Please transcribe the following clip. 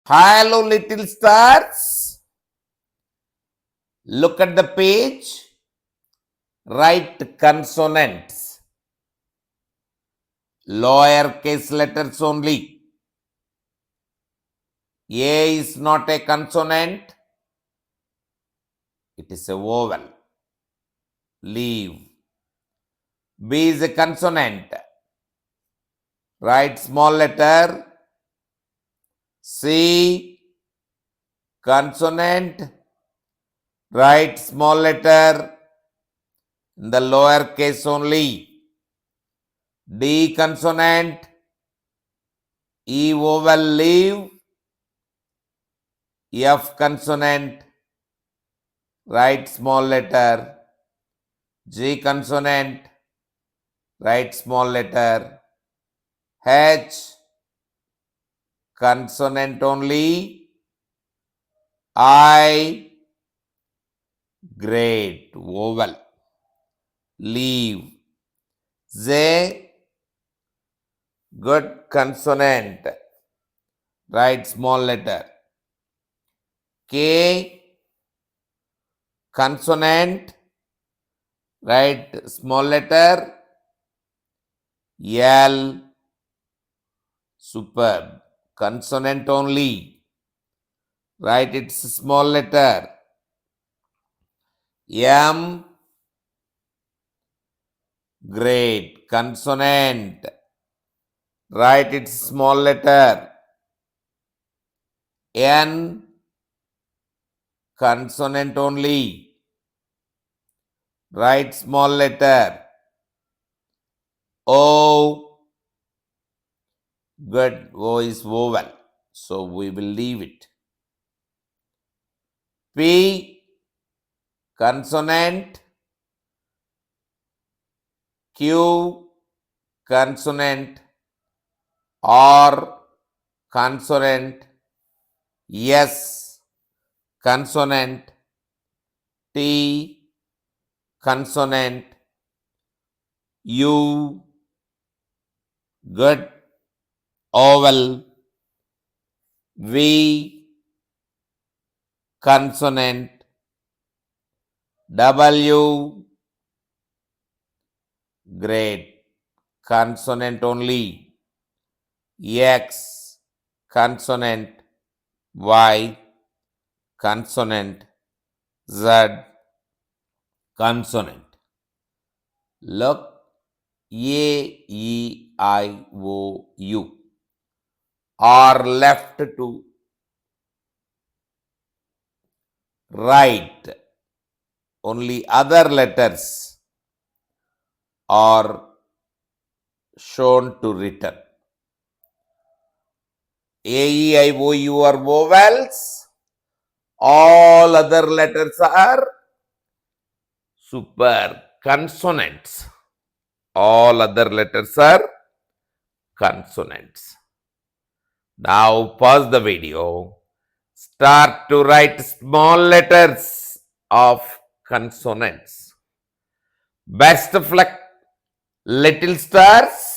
Hello, little stars. Look at the page. Write consonants. Lowercase letters only. A is not a consonant. It is a vowel. Leave. B is a consonant. Write small letter. C. Consonant. Write small letter in the lower case only. D consonant. E vowel leave. F consonant. Write small letter. G consonant. Write small letter. H consonant only. I great vowel. Leave. Z good consonant. Write small letter. K consonant. Write small letter. L superb consonant only. Write its small letter. M great consonant. Write its small letter. N consonant only. Write small letter. O good. O is vowel, so we will leave it. P consonant. Q consonant. R consonant. S consonant. T consonant. U good vowel. V consonant. W great consonant only. X consonant. Y consonant. Z consonant. Look, A, E, I, O, U are left to write. Only other letters are shown to written. A, E, I, O, U are vowels. All other letters are super consonants. All other letters are consonants. Now pause the video. Start to write small letters of consonants. Best of luck, little stars.